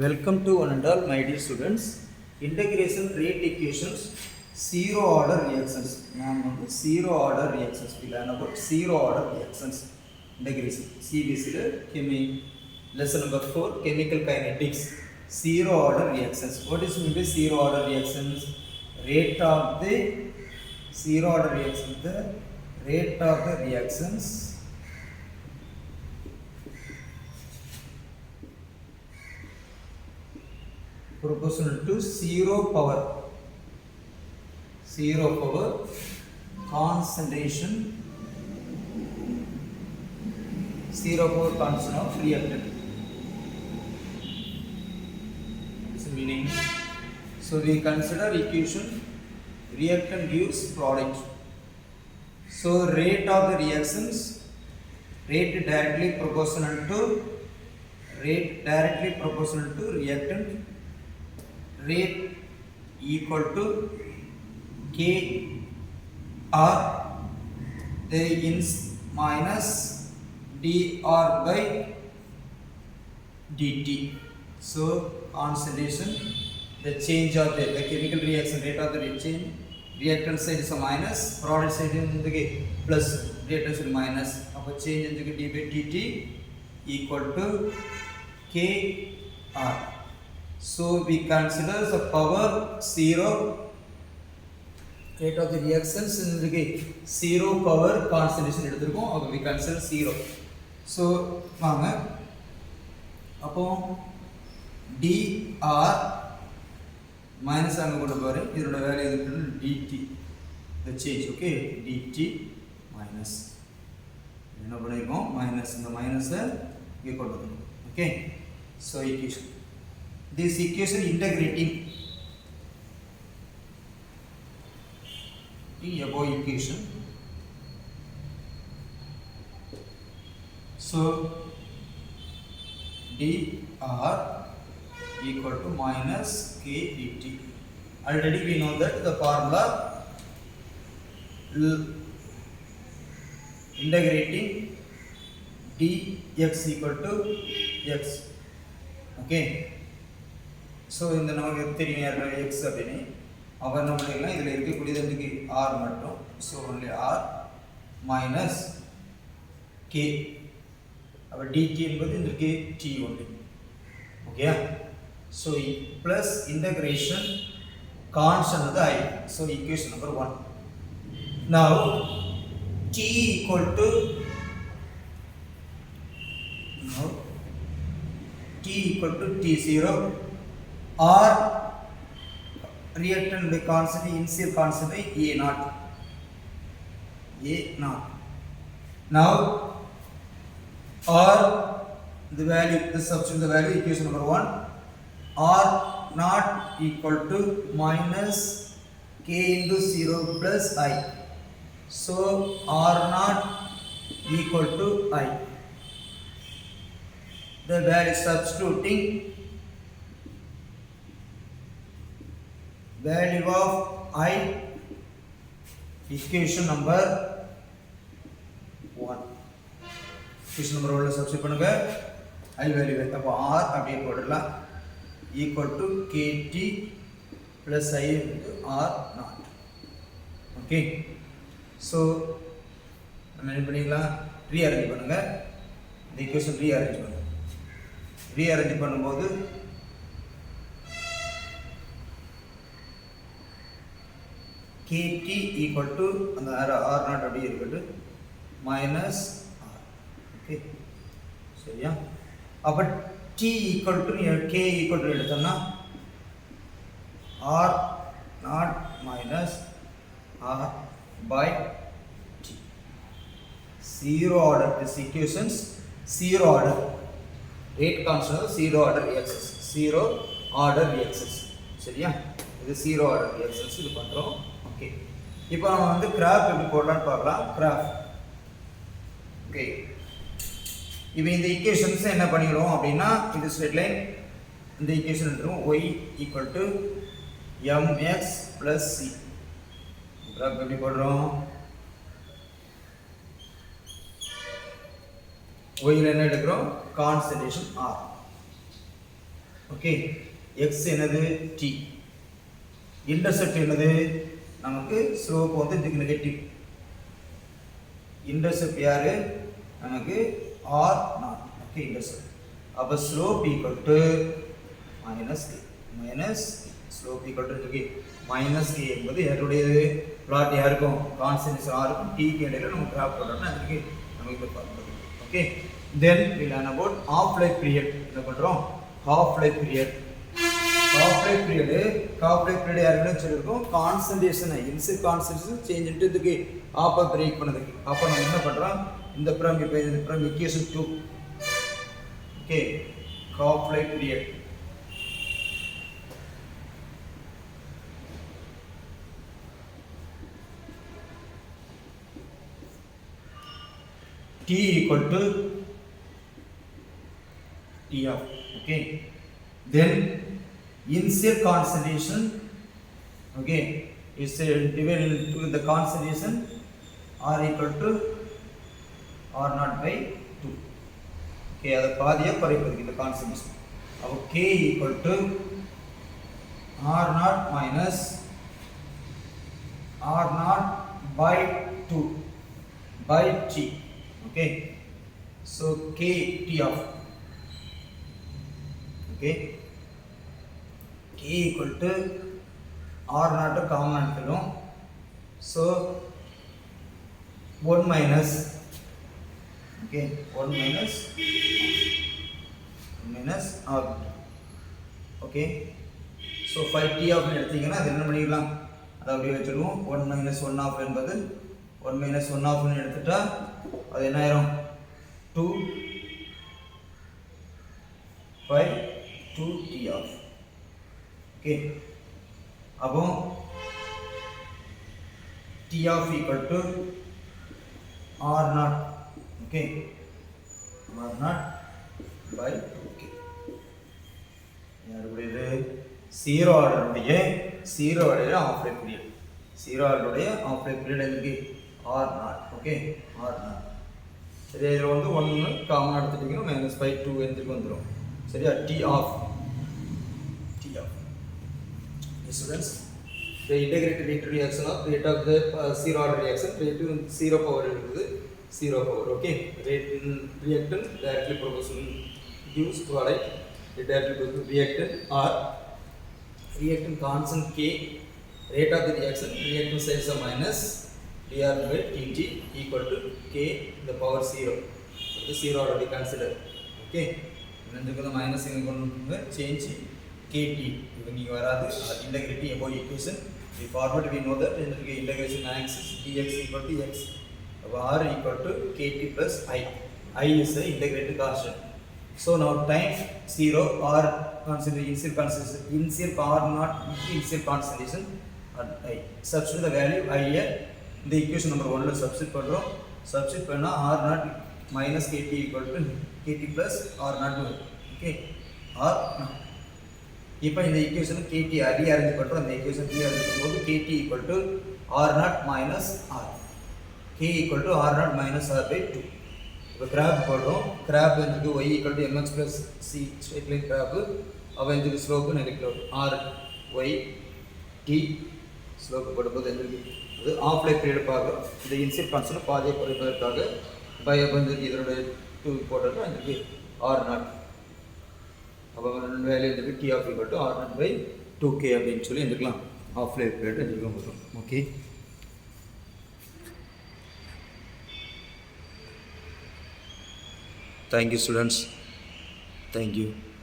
Welcome to one and all, my dear students. Integration rate equations, zero order reactions. Zero order reactions. We learn about zero order reactions. Integration. CBC lesson number 4, chemical kinetics. Zero order reactions. What is mean by zero order reactions? Rate of the zero order reactions. The rate of the reactions proportional to zero power concentration, zero power concentration of reactant. What's the meaning? So we consider equation reactant gives product. So rate of the reactions, rate directly proportional to reactant rate equal to K R the ins minus dr by dt. So concentration, the change of the chemical reaction rate of the change, reactant side is a minus, product side is the plus, reactant side minus, our change in the d by dt equal to K R. So we consider the power zero, rate of the reactions in the zero power concentration எடுத்துருக்கோம். We consider zero. So வாங்க அப்போ dr minus அங்க கொண்டு பாரு, இதோட value எதுக்கு dt, the change, okay, dt minus என்ன பண்ணிருக்கோம், minus, இந்த minus இங்க கொண்டு வரணும், okay. So equation, this equation integrating the above equation. So dr equal to minus k dt. Already we know that the formula integrating dx equal to x, okay. So இந்த நமக்கு தெரியும் யாரு x அப்படினே, அவர் என்ன பண்ணிடலாம், இதில் இருக்கக்கூடியது வந்து r மட்டும், so only r minus k, அப்போ dt என்பது இதற்கு t only, okay. So plus integration constant வந்து I, so equation number 1. Now t equal to t0 or reactant by constant, initial constant by A naught. Now or the value, the substitute the value, equation number 1, R naught equal to minus k into 0 plus I. So R naught equal to I. The value substituting value of I, equation number 1. Equation number 1 substitute பண்ணுங்க, I value அப்போ R அப்படியே போடலாம், equal to kt plus I into R naught, okay. So நம்ம என்ன பண்ணிக்கலாம், rearrange பண்ணுங்க, இந்த equation rearrange பண்ணுங்க. rearrange பண்ணும்போது kt equal to அந்த r naught அப்படியே இருக்குது minus r, okay, சரியா. அப்ப t equal to k equal to எடுத்தோம்னா r naught minus r by t. Zero order, this equations zero order, rate constant zero order reactions, zero order reactions, சரியா. இது zero order reactions இது பண்றோம், okay. இப்போ நம்ம வந்து கிராஃப் எப்படி போடலாம்னு பார்க்கலாம், கிராஃப், okay. இப்போ இந்த ஈக்குவேஷன்ஸ் என்ன பண்ணிடுவோம் அப்படின்னா, இது ஸ்ட்ரெயிட் லைன், இந்த ஈக்குவேஷன் எடுத்துருவோம், y equal to mx plus c. Graph எப்படி போடுறோம், y ல என்ன எடுக்கிறோம், கான்சன்ட்ரேஷன் r, ஓகே. எக்ஸ் என்னது டி. இன்டர்செப்ட் என்னது நமக்கு ஸ்லோப் வந்து இதுக்கு நெகட்டிவ். இன்டர்செப்ட் யாரு நமக்கு ஆர் நாட். Okay intercept. அப்போ slope equal to minus slope equal to இருக்கு மைனஸ் கே என்பது யாருடையது பிளாட் யாருக்கும் கான்ஸ்டன்ட் ஆருக்கும் டிக்கு இடையில நம்ம கிராஃப் போட்டோம்னா அதுக்கு நமக்கு இப்போ பார்க்கணும். Okay then we learn about half life period. என்ன பண்றோம் half life period. half life period யாருன்னு சொல்லிருக்கோம் concentration initial concentration change into இதுக்கு ஆப்ப பிரேக் பண்ணதுக்கு. அப்ப நம்ம என்ன பண்றோம் இந்த பிரம் இப்போ இந்த பிரம் equation 2. Okay half life period T equal to T of. Okay. Then initial concentration. Okay. Is divided into the concentration R equal to R naught by 2. Okay. That பாதியா குறைப்பது இந்த concentration. அப்போ K equal to R naught minus R naught by 2 by T. Okay, so K T of okay K equal to R naught common எடுத்துடும். So 1 minus okay 1 minus R. Okay, so 5T of எடுத்தீங்கன்னா அது என்ன பண்ணிடலாம் அதை அப்படியே வச்சுடுவோம். 1 minus 1 of என்பது 1 minus 1 of எடுத்துட்டா அது என்ன ஆயிரும் 2 5 2 T of. ஓகே அப்போ T of equal to R naught. Okay R naught by 2K. யாருடையது ஜீரோ ஆர்டருடைய ஆஃப் லைஃப் பீரியட். ஜீரோ ஆர்டருடைய ஆஃப் லைஃப் பீரியட் எதுக்கு R naught. Okay R naught. சரி இதில் வந்து 1 காமன் எடுத்துட்டிங்கன்னா -5 2 எந்திருக்கு வந்துடும். சரியா T of students the integrated rate reaction of rate of the zero order reaction rate to zero power இருக்குது 0 power. Okay, rate in reactant directly proportional gives product directly to reactant or reactant constant K rate of the reaction reactant size of minus dr by dt equal to K the power 0. So the zero already considered. Okay, இந்த minus இங்க கொண்டு change KT இப்போ நீங்க வராது integrating above equation we forward we know that integration axis dx equal to x r equal to KT plus I is the integrated constant. So now time 0 or consider initial r not initial concentration at I substitute the value I here இந்த equation number 1 ல substitute பண்றோம். substitute பண்ணா r naught minus KT equal to KT plus r naught. okay r இப்போ இந்த equation KT rearrange பண்றோம். அந்த equation rearrange பண்ணும்போது KT equal to R naught minus R. K equal to R naught minus R by 2. இப்போ graph போடுறோம். Graph வந்து y equal to mx plus c straight line graph. அப்போ இந்த slope negative R y t slope போடும்போது என்ன அது of life period பார்க்குறோம். இந்த இன்சியல் கான்ஸ்டன்ட் பாதியை குறைப்பதற்காக பை வந்து இதோட 2 போடுறது அதுக்கு R naught. அப்போ வேல்யூ வந்துட்டு T of equal to R naught by 2K அப்படின்னு சொல்லி எழுதிக்கலாம். ஆஃப் லைஃப் பீரியட் எழுதிக்கலாம் வரும். Okay thank you students. தேங்க்யூ.